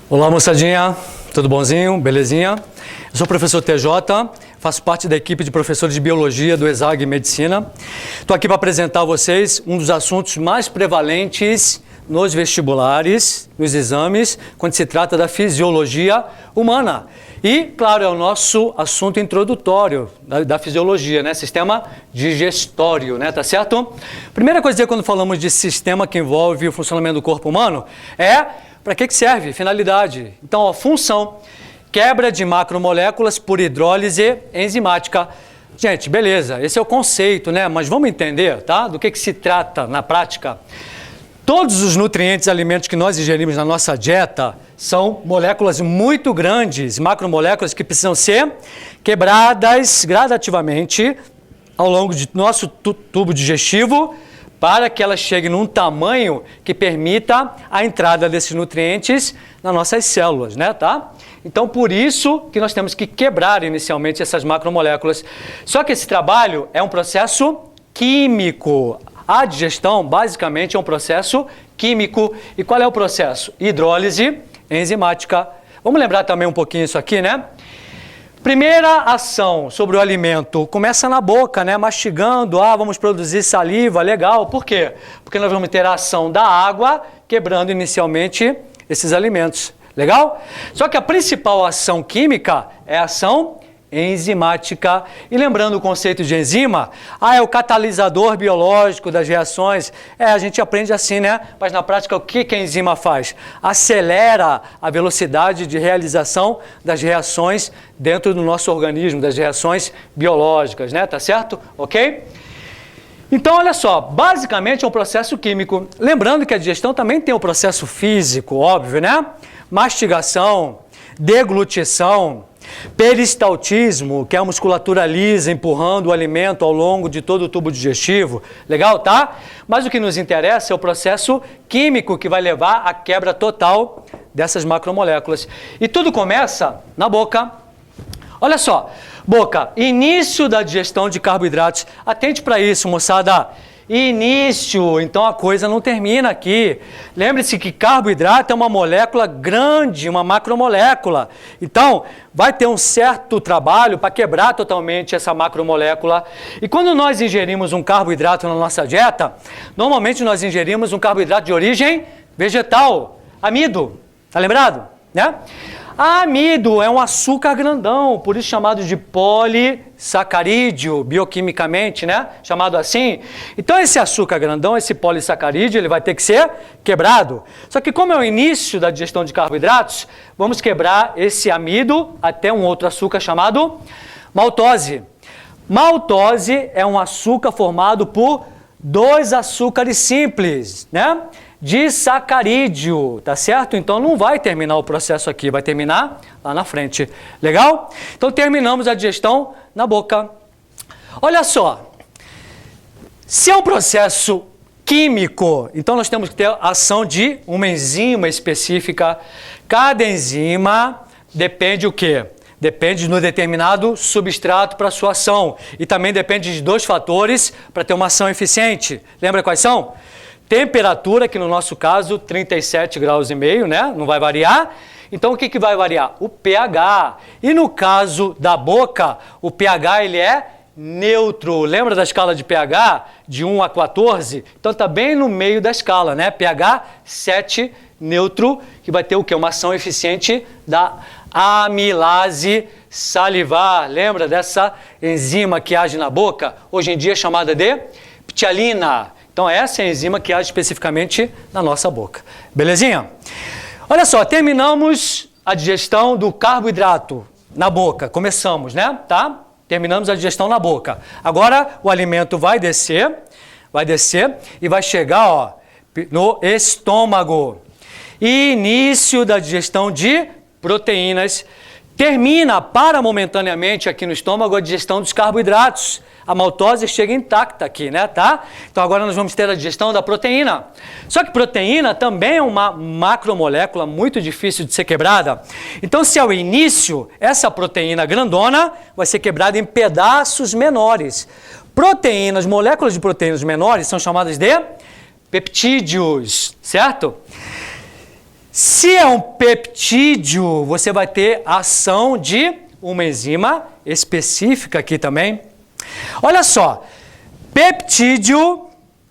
Olá, moçadinha, tudo bonzinho? Belezinha? Eu sou o professor TJ, faço parte da equipe de professores de Biologia do ESAG Medicina. Estou aqui para apresentar a vocês um dos assuntos mais prevalentes nos vestibulares, nos exames, quando se trata da fisiologia humana. E, claro, é o nosso assunto introdutório da fisiologia, né? Sistema digestório, né? Tá certo? Primeira coisa a dizer quando falamos de sistema que envolve o funcionamento do corpo humano é para que serve? Finalidade. Então, a função, quebra de macromoléculas por hidrólise enzimática. Gente, beleza, esse é o conceito, né? Mas vamos entender, tá? Do que se trata na prática. Todos os nutrientes e alimentos que nós ingerimos na nossa dieta são moléculas muito grandes, macromoléculas que precisam ser quebradas gradativamente ao longo de nosso tubo digestivo para que elas cheguem num tamanho que permita a entrada desses nutrientes nas nossas células, né, tá? Então, por isso que nós temos que quebrar inicialmente essas macromoléculas. Só que esse trabalho é um processo químico. A digestão, basicamente, é um processo químico. E qual é o processo? Hidrólise enzimática. Vamos lembrar também um pouquinho isso aqui, né? Primeira ação sobre o alimento começa na boca, né? Mastigando, vamos produzir saliva, legal. Por quê? Porque nós vamos ter a ação da água quebrando inicialmente esses alimentos. Legal? Só que a principal ação química é a ação enzimática. E lembrando o conceito de enzima, é o catalisador biológico das reações. A gente aprende assim, né? Mas na prática, o que a enzima faz? Acelera a velocidade de realização das reações dentro do nosso organismo, das reações biológicas, né? Tá certo? Ok? Então, olha só, basicamente é um processo químico. Lembrando que a digestão também tem um processo físico, óbvio, né? Mastigação, deglutição, peristaltismo, que é a musculatura lisa empurrando o alimento ao longo de todo o tubo digestivo. Legal, tá? Mas o que nos interessa é o processo químico que vai levar à quebra total dessas macromoléculas. E tudo começa na boca. Olha só, boca, início da digestão de carboidratos. Atente para isso, moçada. Início, então a coisa não termina aqui. Lembre-se que carboidrato é uma molécula grande, uma macromolécula. Então, vai ter um certo trabalho para quebrar totalmente essa macromolécula. E quando nós ingerimos um carboidrato na nossa dieta, normalmente nós ingerimos um carboidrato de origem vegetal, amido. Tá lembrado? Né? Amido é um açúcar grandão, por isso chamado de polissacarídeo, bioquimicamente, né? Chamado assim. Então, esse açúcar grandão, esse polissacarídeo, ele vai ter que ser quebrado. Só que como é o início da digestão de carboidratos, vamos quebrar esse amido até um outro açúcar chamado maltose. Maltose é um açúcar formado por dois açúcares simples, né? Disacarídeo, tá certo? Então não vai terminar o processo aqui, vai terminar lá na frente. Legal? Então terminamos a digestão na boca. Olha só, se é um processo químico, então nós temos que ter a ação de uma enzima específica. Cada enzima depende o quê? Depende de um determinado substrato para sua ação. E também depende de dois fatores para ter uma ação eficiente. Lembra quais são? Temperatura, que no nosso caso, 37,5 graus, né? Não vai variar. Então, o que vai variar? O pH. E no caso da boca, o pH ele é neutro. Lembra da escala de pH? De 1 a 14? Então, está bem no meio da escala, né? pH 7, neutro, que vai ter o quê? Uma ação eficiente da amilase salivar. Lembra dessa enzima que age na boca? Hoje em dia é chamada de ptialina. Então, essa é a enzima que age especificamente na nossa boca. Belezinha? Olha só, terminamos a digestão do carboidrato na boca. Começamos, né? Tá? Terminamos a digestão na boca. Agora, o alimento vai descer e vai chegar, no estômago. Início da digestão de proteínas. Termina momentaneamente aqui no estômago a digestão dos carboidratos. A maltose chega intacta aqui, né, tá? Então agora nós vamos ter a digestão da proteína. Só que proteína também é uma macromolécula muito difícil de ser quebrada. Então, se é o início, essa proteína grandona vai ser quebrada em pedaços menores. Proteínas, moléculas de proteínas menores são chamadas de peptídeos, certo? Se é um peptídeo, você vai ter ação de uma enzima específica aqui também. Olha só, peptídeo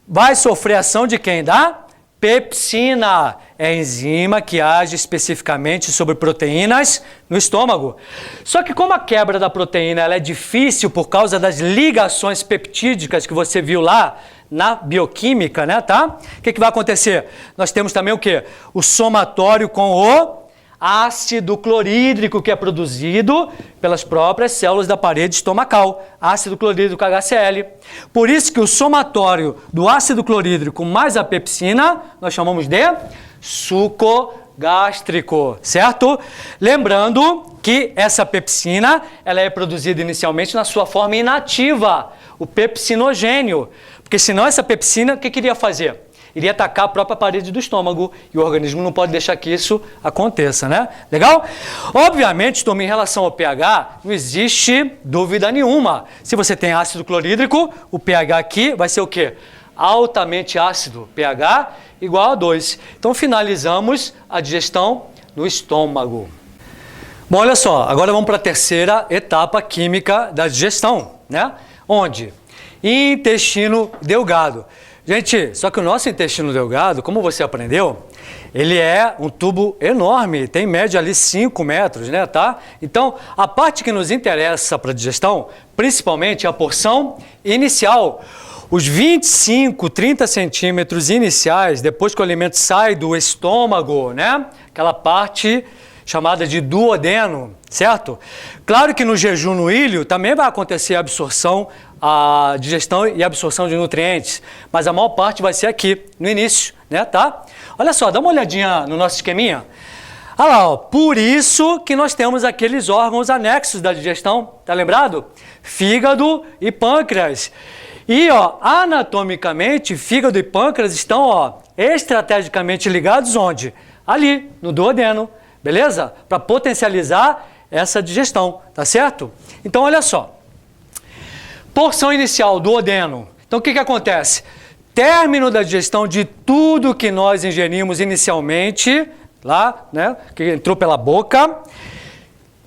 vai sofrer ação de quem? Da pepsina. É a enzima que age especificamente sobre proteínas no estômago. Só que como a quebra da proteína ela é difícil por causa das ligações peptídicas que você viu lá na bioquímica, né, tá? O que vai acontecer? Nós temos também o quê? O somatório com o ácido clorídrico que é produzido pelas próprias células da parede estomacal, ácido clorídrico HCl. Por isso que o somatório do ácido clorídrico mais a pepsina, nós chamamos de suco gástrico, certo? Lembrando que essa pepsina, ela é produzida inicialmente na sua forma inativa, o pepsinogênio, porque senão essa pepsina, o que iria fazer? Iria atacar a própria parede do estômago e o organismo não pode deixar que isso aconteça, né? Legal? Obviamente, em relação ao pH, não existe dúvida nenhuma. Se você tem ácido clorídrico, o pH aqui vai ser o quê? Altamente ácido, pH igual a 2. Então, finalizamos a digestão no estômago. Bom, olha só, agora vamos para a terceira etapa química da digestão, né? Onde? Intestino delgado. Gente, só que o nosso intestino delgado, como você aprendeu, ele é um tubo enorme, tem em média ali 5 metros, né, tá? Então, a parte que nos interessa para a digestão, principalmente é a porção inicial. Os 25, 30 centímetros iniciais, depois que o alimento sai do estômago, né? Aquela parte chamada de duodeno, certo? Claro que no jejum no ilho também vai acontecer a absorção, a digestão e absorção de nutrientes, mas a maior parte vai ser aqui, no início, né, tá? Olha só, dá uma olhadinha no nosso esqueminha. Olha lá, ó, por isso que nós temos aqueles órgãos anexos da digestão, tá lembrado? Fígado e pâncreas. E, ó, anatomicamente, fígado e pâncreas estão, ó, estrategicamente ligados onde? Ali, no duodeno, beleza? Para potencializar essa digestão, tá certo? Então, olha só. Porção inicial, duodeno. Então, o que acontece? Término da digestão de tudo que nós ingerimos inicialmente, lá, né, que entrou pela boca,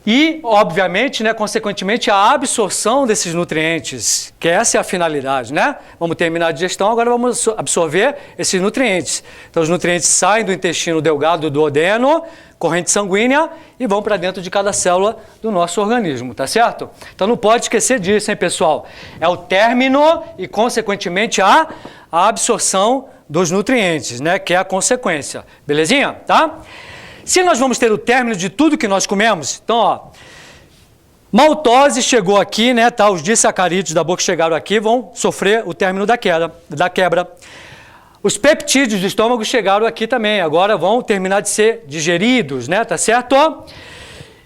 e, obviamente, né, consequentemente, a absorção desses nutrientes, que essa é a finalidade, né? Vamos terminar a digestão, agora vamos absorver esses nutrientes. Então, os nutrientes saem do intestino delgado do duodeno, corrente sanguínea, e vão para dentro de cada célula do nosso organismo, tá certo? Então, não pode esquecer disso, hein, pessoal? É o término e, consequentemente, a absorção dos nutrientes, né, que é a consequência. Belezinha? Tá? Se nós vamos ter o término de tudo que nós comemos, então, ó, maltose chegou aqui, né, tá? Os disacarídeos da boca chegaram aqui, vão sofrer o término da quebra. Os peptídeos do estômago chegaram aqui também, agora vão terminar de ser digeridos, né, tá certo?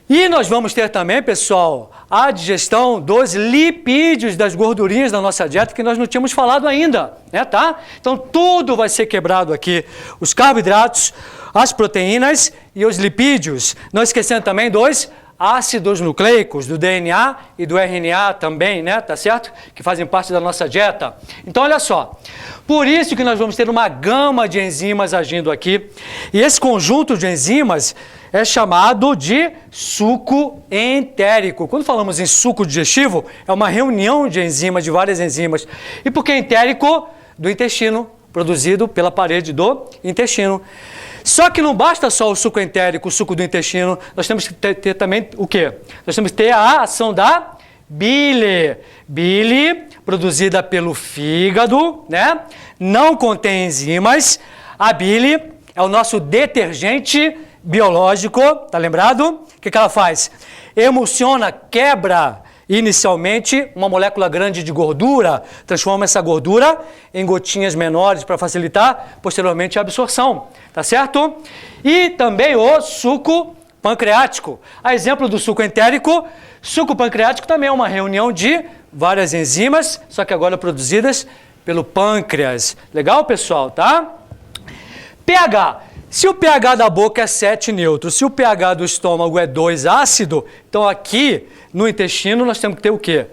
E nós vamos ter também, pessoal, a digestão dos lipídios, das gordurinhas da nossa dieta, que nós não tínhamos falado ainda, né, tá? Então, tudo vai ser quebrado aqui, os carboidratos, as proteínas e os lipídios. Não esquecendo também dos ácidos nucleicos, do DNA e do RNA também, né, tá certo? Que fazem parte da nossa dieta. Então, olha só, por isso que nós vamos ter uma gama de enzimas agindo aqui, e esse conjunto de enzimas é chamado de suco entérico. Quando falamos em suco digestivo, é uma reunião de enzimas, de várias enzimas. E por que entérico? Do intestino, produzido pela parede do intestino. Só que não basta só o suco entérico, o suco do intestino, nós temos que ter também o quê? Nós temos que ter a ação da bile. Bile, produzida pelo fígado, né? Não contém enzimas. A bile é o nosso detergente biológico, tá lembrado? O que ela faz? Emulsiona, quebra inicialmente uma molécula grande de gordura, transforma essa gordura em gotinhas menores para facilitar posteriormente a absorção, tá certo? E também o suco pancreático. A exemplo do suco entérico, suco pancreático também é uma reunião de várias enzimas, só que agora produzidas pelo pâncreas. Legal, pessoal, tá? pH. Se o pH da boca é 7 neutro, se o pH do estômago é 2 ácido, então aqui no intestino nós temos que ter o quê?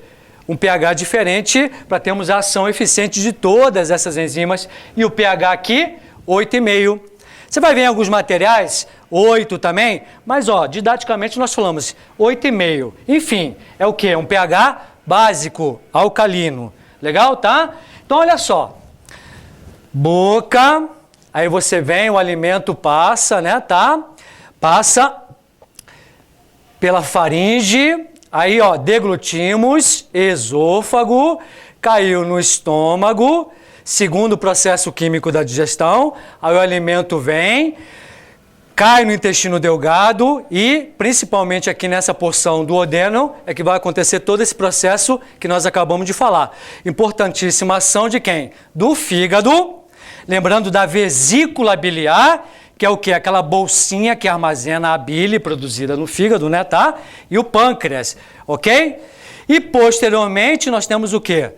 Um pH diferente para termos a ação eficiente de todas essas enzimas. E o pH aqui, 8,5. Você vai ver em alguns materiais 8 também, mas ó, didaticamente nós falamos 8,5. Enfim, é o quê? Um pH básico, alcalino. Legal, tá? Então olha só. Boca, aí você vem, o alimento passa, né, tá? Passa pela faringe, aí ó, deglutimos, esôfago, caiu no estômago, segundo o processo químico da digestão, aí o alimento vem, cai no intestino delgado e, principalmente aqui nessa porção do duodeno, é que vai acontecer todo esse processo que nós acabamos de falar. Importantíssima ação de quem? Do fígado, lembrando da vesícula biliar, que é o quê? Aquela bolsinha que armazena a bile produzida no fígado, né, tá? E o pâncreas, ok? E, posteriormente, nós temos o quê?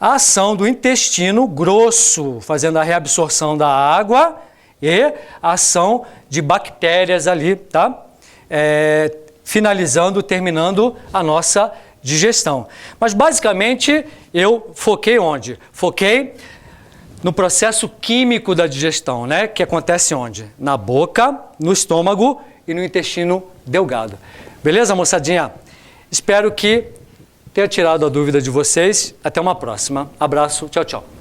A ação do intestino grosso, fazendo a reabsorção da água e a ação de bactérias ali, tá? Terminando a nossa digestão. Mas, basicamente, eu foquei onde? Foquei no processo químico da digestão, né? Que acontece onde? Na boca, no estômago e no intestino delgado. Beleza, moçadinha? Espero que tenha tirado a dúvida de vocês. Até uma próxima. Abraço. Tchau, tchau.